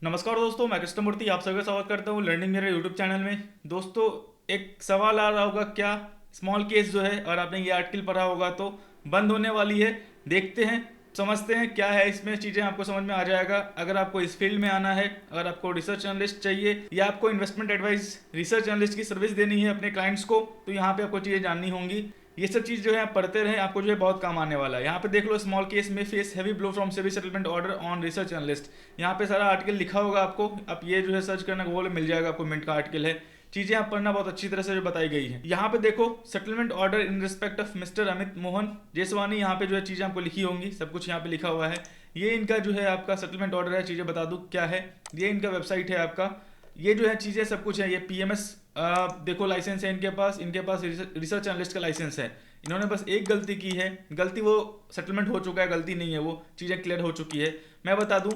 नमस्कार दोस्तों, मैं कृष्णमूर्ति आप सभी का स्वागत करता हूँ लर्निंग मेरे यूट्यूब चैनल में। दोस्तों, एक सवाल आ रहा होगा, क्या स्मॉल केस जो है, और आपने ये आर्टिकल पढ़ा होगा तो बंद होने वाली है। देखते हैं, समझते हैं क्या है इसमें, चीज़ें आपको समझ में आ जाएगा। अगर आपको इस फील्ड में आना है, अगर आपको रिसर्च एनालिस्ट चाहिए या आपको इन्वेस्टमेंट एडवाइस रिसर्च एनालिस्ट की सर्विस देनी है अपने क्लाइंट्स को, तो यहाँ पे आपको चीज़ें जाननी होंगी। ये सब चीज़ जो है आप पढ़ते रहें, आपको जो है बहुत काम आने वाला है। यहाँ पे देख लो, स्मॉल केस में face heavy blow from SEBI settlement order on research analyst. यहाँ पे सारा आर्टिकल लिखा होगा आपको, आप ये जो है सर्च करना गूगल में मिल जाएगा आपको, मिनट का आर्टिकल है। चीजें आप पढ़ना बहुत अच्छी तरह से जो बताई गई है। यहाँ पे देखो, settlement order in respect of mister Amit Mohan Jeswani, यहाँ पे जो है चीजें आपको लिखी होंगी, सब कुछ यहाँ पे लिखा हुआ है। ये इनका जो है आपका सेटलमेंट ऑर्डर है। चीजें बता दूं क्या है, ये इनका वेबसाइट है आपका। ये जो है चीजें सब कुछ है। ये पीएमएस देखो लाइसेंस है इनके पास रिसर्च एनालिस्ट का लाइसेंस है। इन्होंने बस एक गलती की है, गलती वो सेटलमेंट हो चुका है, गलती नहीं है, वो चीज़ें क्लियर हो चुकी है। मैं बता दूं,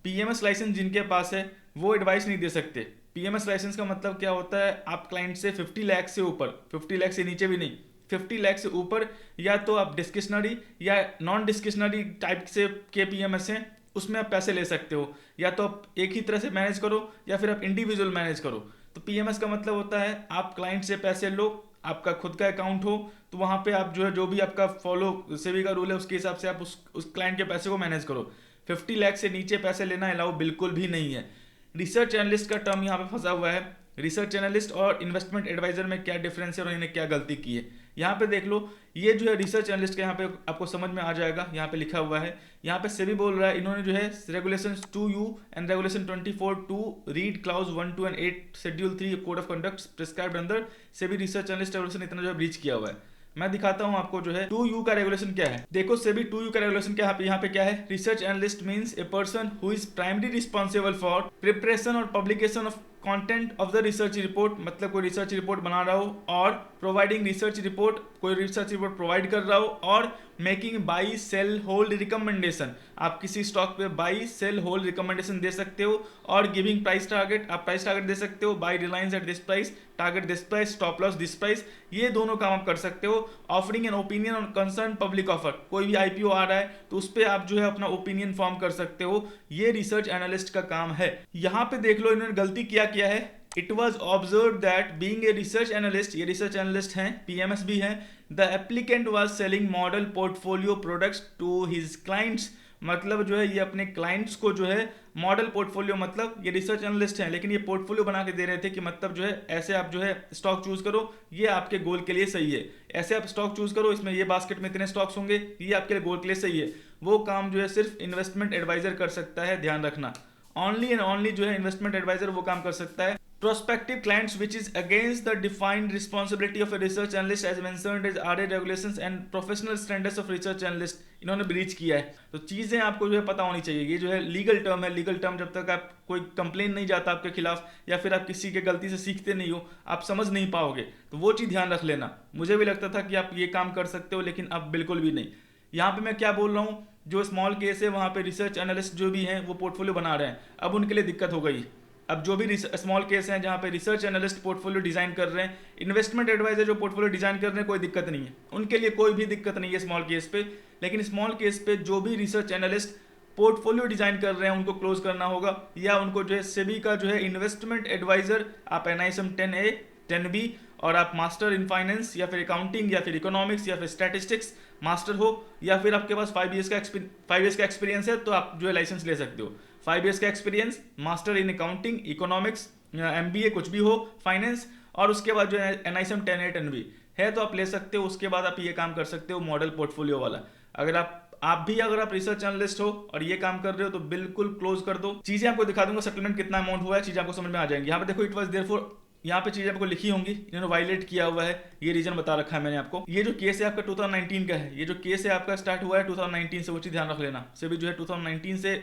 पीएमएस लाइसेंस जिनके पास है वो एडवाइस नहीं दे सकते। पीएमएस लाइसेंस का मतलब क्या होता है, आप क्लाइंट से 50 लाख से ऊपर, 50 लाख से नीचे भी नहीं, 50 लाख से ऊपर या तो आप डिस्क्रिशनरी या नॉन डिस्क्रिशनरी टाइप से के पीएमएस हैं, उसमें आप पैसे ले सकते हो। या तो आप एक ही तरह से मैनेज करो या फिर आप इंडिविजुअल मैनेज करो। तो पीएमएस का मतलब होता है आप क्लाइंट से पैसे लो, आपका खुद का अकाउंट हो, तो वहाँ पे आप जो है जो भी आपका फॉलो सेबी का रूल है उसके हिसाब से आप उस क्लाइंट के पैसे को मैनेज करो। 50 लाख से नीचे पैसे लेना अलाउ बिल्कुल भी नहीं है। रिसर्च एनालिस्ट का टर्म यहाँ पे फंसा हुआ है। रिसर्च एनालिस्ट और इन्वेस्टमेंट एडवाइजर में क्या डिफरेंस है और इन्हें क्या गलती की है, यहाँ पे देख लो। ये जो है रिसर्च एनालिस्ट का, यहाँ पे आपको समझ में आ जाएगा, यहाँ पे लिखा हुआ है। यहाँ पे सेबी बोल रहा है, इन्होंने जो है regulation 2U and regulation 24 to read clause 1, 2 and 8 schedule 3 code of conduct prescribed अंदर सेबी रिसर्च एनालिस्ट रेगुलेशन, इतना जो है ब्रीच किया हुआ है। मैं दिखाता हूं आपको जो है 2U का रेगुलेशन क्या है। देखो, सेबी 2U का रेगुलेशन क्या है, यहाँ पे क्या है, research analyst means a person who is primary responsible for preparation और publication of content of the research report, मतलब कोई रिसर्च रिपोर्ट बना रहा हो, और प्रोवाइडिंग रिसर्च रिपोर्ट, कोई रिसर्च रिपोर्ट प्रोवाइड कर रहा हो, और making buy sell hold recommendation, आप किसी स्टॉक पे बाई सेल होल्ड रिकमेंडेशन दे सकते हो, और गिविंग प्राइस टारगेट, आप प्राइस टारगेट दे सकते हो, by Reliance at this price, target this price, stop loss this price, ये दोनों काम आप कर सकते हो। Offering an opinion on concern public offer, कोई भी आईपीओ आ रहा है तो उस पर आप जो है अपना ओपिनियन फॉर्म कर सकते हो, ये रिसर्च एनालिस्ट का काम है। यहाँ पे देख लो इन्होंने गलती किया है। It was observe that being a research analyst, ये रिसर्च एनालिस्ट हैं, पीएमएस भी हैं, the applicant was selling model portfolio products to his clients, मतलब जो है ये अपने क्लाइंट्स को जो है मॉडल पोर्टफोलियो, मतलब ये रिसर्च एनालिस्ट हैं लेकिन ये पोर्टफोलियो बना के दे रहे थे कि मतलब जो है ऐसे आप जो है स्टॉक चूज करो, ये आपके गोल के लिए सही है, ऐसे आप स्टॉक चूज करो, इसमें ये बास्केट में इतने स्टॉक्स होंगे, ये आपके लिए गोल के लिए सही है। वो काम जो है सिर्फ इन्वेस्टमेंट एडवाइजर कर सकता है, ध्यान रखना। ओनली एंड ओनली जो है इन्वेस्टमेंट एडवाइजर वो काम कर सकता है। Prospective clients which is against the defined responsibility of a research analyst as mentioned as RA regulations and professional standards of research analyst, इन्होंने ब्रीच किया है। तो चीज़ें आपको जो है पता होनी चाहिए। ये जो है लीगल टर्म है, लीगल टर्म जब तक आप कोई कंप्लेन नहीं जाता आपके खिलाफ, या फिर आप किसी के गलती से सीखते नहीं हो, आप समझ नहीं पाओगे, तो वो चीज़ ध्यान रख लेना। मुझे भी लगता था कि आप ये काम कर सकते हो, लेकिन अब बिल्कुल भी नहीं। यहाँ पे मैं क्या बोल रहा हूँ, जो स्मॉल केस है वहाँ पे रिसर्च एनालिस्ट जो भी हैं वो पोर्टफोलियो बना रहे हैं, अब उनके लिए दिक्कत हो गई। अब जो भी स्मॉल केस हैं जहाँ पे रिसर्च एनालिस्ट पोर्टफोलियो डिजाइन कर रहे हैं, इन्वेस्टमेंट एडवाइजर जो पोर्टफोलियो डिजाइन कर रहे हैं, कोई दिक्कत नहीं है, उनके लिए कोई भी दिक्कत नहीं है स्मॉल केस पे। लेकिन स्मॉल केस पे जो भी रिसर्च एनालिस्ट पोर्टफोलियो डिजाइन कर रहे हैं उनको क्लोज करना होगा, या उनको जो है सेबी का जो है इन्वेस्टमेंट एडवाइजर, आप NISM 10A 10B, और आप मास्टर इन फाइनेंस या फिर अकाउंटिंग या फिर इकोनॉमिक्स या फिर स्टैटिस्टिक्स मास्टर हो, या फिर आपके पास 5 ईयर्स का एक्सपीरियंस है, तो आप जो है लाइसेंस ले सकते हो। 5 ईयर्स का experience, master in accounting, economics, MBA कुछ भी हो, फाइनेंस, और उसके बाद जो है NISM 10A 10B है तो आप ले सकते हो। उसके बाद आप ये काम कर सकते हो मॉडल पोर्टफोलियो वाला। अगर आप रिसर्च एनालिस्ट हो और ये काम कर रहे हो तो बिल्कुल क्लोज कर दो। चीजें आपको दिखा दूंगा, सेटलमेंट कितना अमाउंट हुआ है, चीजें आपको समझ में आ जाएंगी। यहाँ पे देखो, इट वाज देयरफॉर, यहाँ पे चीजें आपको लिखी होंगी, इन्होंने वायलेट किया हुआ है, ये रीजन बता रखा है मैंने आपको। ये जो केस है आपका 2019 का है, ये जो केस है आपका स्टार्ट हुआ है 2019 से, वो चीज ध्यान रख लेना। सेबी जो है 2019 से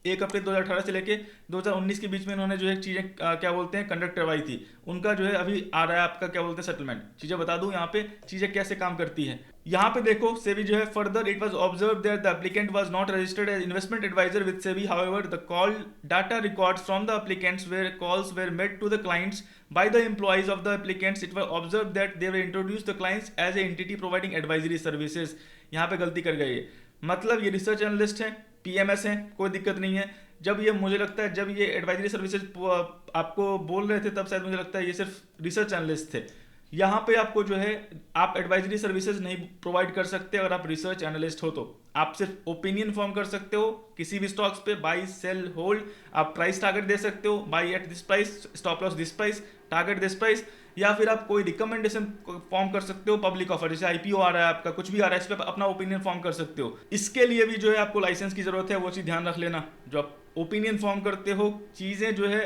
1 अप्रैल 2018 से लेके 2019 के बीच में इन्होंने जो है चीजें क्या बोलते हैं कंडक्ट करवाई थी, उनका जो है अभी आ रहा है आपका क्या बोलते हैं सेटलमेंट। चीजें बता दूं यहाँ पे चीजें कैसे काम करती है। यहाँ पे देखो, सेबी जो है further it was observe that the applicant was not registered as investment adviser with SEBI, however the call data records from the applicant's where calls were made to the clients by the employees of the applicants, it was observed that they were introduced the clients as a entity providing advisory services। यहाँ पे गलती कर गई है, मतलब ये research analyst हैं, PMS हैं, कोई दिक्कत नहीं है। जब ये मुझे लगता है जब ये एडवाइजरी सर्विसेज आपको बोल रहे थे तब शायद मुझे लगता है ये सिर्फ रिसर्च एनालिस्ट थे। यहाँ पे आपको जो है आप एडवाइजरी सर्विसेज नहीं प्रोवाइड कर सकते अगर आप रिसर्च एनालिस्ट हो तो। आप सिर्फ ओपिनियन फॉर्म कर सकते हो किसी भी स्टॉक्स पे, बाई सेल होल्ड। आप प्राइस टारगेट दे सकते हो, by at this price, stop loss this price, target this price. या फिर आप कोई रिकमेंडेशन फॉर्म कर सकते हो पब्लिक ऑफर, जैसे आईपीओ आ रहा है आपका, कुछ भी आ रहा है, इस पर अपना ओपिनियन फॉर्म कर सकते हो। इसके लिए भी जो है आपको लाइसेंस की जरूरत है, वो चीज़ ध्यान रख लेना। जो आप ओपिनियन फॉर्म करते हो, चीज़ें जो है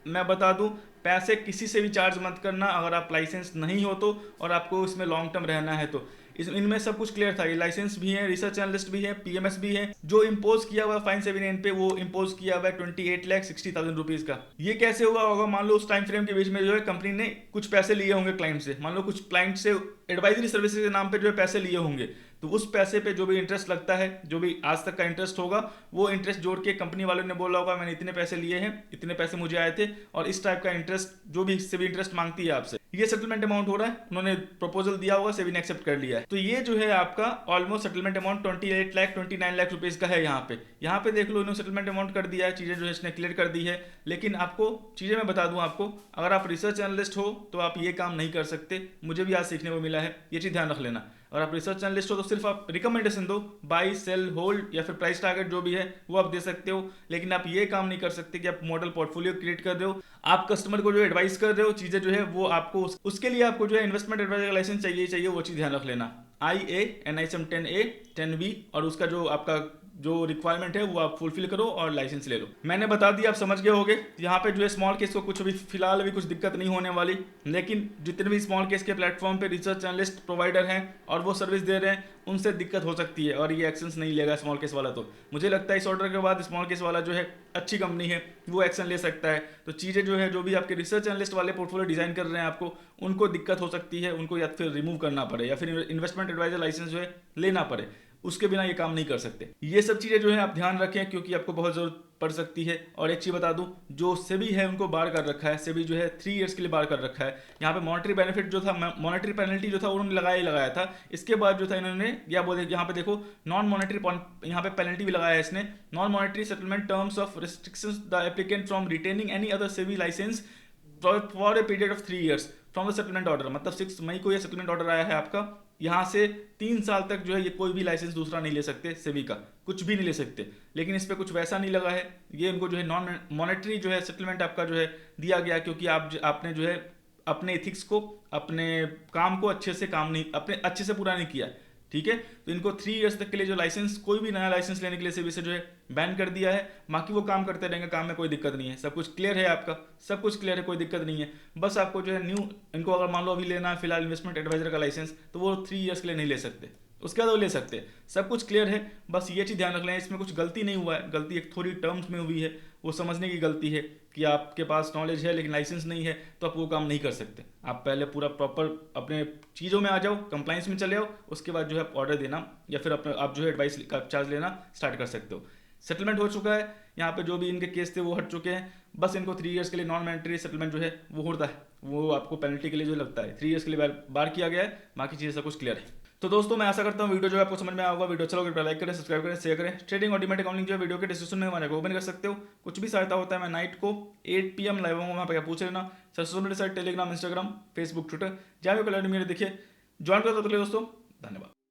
मैं बता दूं, पैसे किसी से भी चार्ज मत करना अगर आप लाइसेंस नहीं हो तो, और आपको इसमें लॉन्ग टर्म रहना है तो। इनमें सब कुछ क्लियर था। ये लाइसेंस भी है, रिसर्च एनालिस्ट भी है, पीएमएस भी है। जो इम्पोज किया हुआ फाइन 7 पे, वो इम्पोज किया हुआ है 28,60,000 रुपीज का। ये कैसे हुआ होगा? मान लो उस टाइम फ्रेम के बीच में जो है कंपनी ने कुछ पैसे लिए होंगे क्लाइंट से, मान लो कुछ क्लाइंट से एडवाइजरी सर्विसेज के नाम पे जो है पैसे लिए होंगे, तो उस पैसे पे जो भी इंटरेस्ट लगता है, जो भी आज तक का इंटरेस्ट होगा, वो इंटरेस्ट जोड़ के कंपनी वालों ने बोला होगा मैंने इतने पैसे लिए हैं, इतने पैसे मुझे आए थे, और इस टाइप का इंटरेस्ट जो भी सेबी इंटरेस्ट मांगती है आपसे, ये सेटलमेंट अमाउंट हो रहा है। उन्होंने प्रपोजल दिया होगा, सेबी ने एक्सेप्ट कर लिया है, तो ये जो है आपका almost settlement amount 28 lakh 29 lakh rupees का है। यहाँ पे देख लो, इन्होंने सेटलमेंट अमाउंट कर दिया है, चीजें जो है इसने क्लियर कर दी है। लेकिन आपको चीजें मैं बता दूं आपको, अगर आप रिसर्च एनालिस्ट हो तो आप ये काम नहीं कर सकते। मुझे भी आज सीखने को मिला है, ये चीज ध्यान रख लेना। अगर आप रिसर्च एनालिस्ट हो तो सिर्फ आप रिकमेंडेशन दो, बाई सेल होल्ड या फिर प्राइस टारगेट जो भी है वो आप दे सकते हो। लेकिन आप ये काम नहीं कर सकते कि आप मॉडल पोर्टफोलियो क्रिएट कर रहे हो, आप कस्टमर को जो एडवाइस कर रहे हो, चीजें जो है वो आपको उसके लिए आपको जो है इन्वेस्टमेंट एडवाइजर का लाइसेंस चाहिए, वो चीज ध्यान रख लेना। IA NISM 10A 10B, और उसका जो आपका जो रिक्वायरमेंट है वो आप फुलफिल करो और लाइसेंस ले लो। मैंने बता दिया, आप समझ गए होंगे। यहाँ पे जो है स्मॉल केस को कुछ भी फिलहाल अभी कुछ दिक्कत नहीं होने वाली, लेकिन जितने भी स्मॉल केस के प्लेटफॉर्म पे रिसर्च एनालिस्ट प्रोवाइडर हैं और वो सर्विस दे रहे हैं, उनसे दिक्कत हो सकती है और ये एक्शंस नहीं लेगा स्मॉल केस वाला। तो मुझे लगता है इस ऑर्डर के बाद स्मॉल केस वाला जो है अच्छी कंपनी है, वो एक्शन ले सकता है। तो चीज़ें जो है जो भी आपके रिसर्च एनालिस्ट वाले पोर्टफोलियो डिजाइन कर रहे हैं आपको, उनको दिक्कत हो सकती है, उनको या फिर रिमूव करना पड़े या फिर इन्वेस्टमेंट एडवाइजर लाइसेंस जो है लेना पड़े, उसके बिना ये काम नहीं कर सकते। ये सब चीज़ें जो है आप ध्यान रखें, क्योंकि आपको बहुत ज़रूरत पड़ सकती है। और एक चीज़ बता दूं, जो सेबी है उनको बार कर रखा है, सेबी जो है 3 इयर्स के लिए बार कर रखा है। यहाँ पे मॉनेटरी बेनिफिट जो था, मॉनेटरी पेनल्टी जो था उन्होंने लगाया ही लगाया था। इसके बाद जो था इन्होंने या बोले, यहाँ पे देखो नॉन मॉनेटरी, यहाँ पे पेनल्टी भी लगाया है इसने। Non monetary settlement terms of restrictions the applicant from retaining any other SEBI licence for a period of 3 years from the settlement order. मतलब 6 मई को ये सेटलमेंट ऑर्डर आया है आपका, यहाँ से 3 साल तक जो है ये कोई भी लाइसेंस दूसरा नहीं ले सकते, सेबी का कुछ भी नहीं ले सकते। लेकिन इस पर कुछ वैसा नहीं लगा है, ये इनको जो है नॉन मॉनेटरी जो है सेटलमेंट आपका जो है दिया गया, क्योंकि आपने जो है अपने एथिक्स को, अपने काम को अच्छे से पूरा नहीं किया। ठीक है, तो इनको 3 इयर्स तक के लिए जो लाइसेंस, कोई भी नया लाइसेंस लेने के लिए सेबी से जो है बैन कर दिया है। बाकी वो काम करते रहेंगे, काम में कोई दिक्कत नहीं है, सब कुछ क्लियर है आपका, सब कुछ क्लियर है, कोई दिक्कत नहीं है। बस आपको जो है इनको अगर मान लो अभी लेना है फिलहाल इन्वेस्टमेंट एडवाइजर का लाइसेंस, तो वो 3 इयर्स के लिए नहीं ले सकते, उसके बाद वो ले सकते हैं। सब कुछ क्लियर है, बस ये चीज़ ध्यान रख लें, इसमें कुछ गलती नहीं हुआ है। गलती एक थोड़ी टर्म्स में हुई है, वो समझने की गलती है कि आपके पास नॉलेज है लेकिन लाइसेंस नहीं है, तो आप वो काम नहीं कर सकते। आप पहले पूरा प्रॉपर अपने चीज़ों में आ जाओ, कंप्लाइंस में चले आओ, उसके बाद जो है ऑर्डर देना या फिर आप जो है एडवाइस का चार्ज लेना स्टार्ट कर सकते हो। सेटलमेंट हो चुका है, यहाँ पे जो भी इनके केस थे वो हट चुके हैं। बस इनको 3 इयर्स के लिए नॉन मॉनेटरी सेटलमेंट जो है वो होता है, वो आपको पेनल्टी के लिए जो लगता है 3 इयर्स के लिए बार किया गया है। बाकी चीज़ें सब कुछ क्लियर है। तो दोस्तों मैं आशा करता हूँ वीडियो जो है आपको समझ में आया होगा। वीडियो अच्छा लगे तो लाइक करें, सब्सक्राइब करें, शेयर करें। ट्रेडिंग और डीमैट अकाउंट जो है वीडियो के डिस्क्रिप्शन में हमारे ओपन कर सकते हो। कुछ भी सहायता होता है मैं नाइट को 8 PM लाइव हूँ, वहाँ पर पूछ लेना। सबसे site Telegram, Instagram, Facebook, Twitter, जहाँ भी कलर मेरे देखिए ज्वाइन कर दो। दोस्तों धन्यवाद।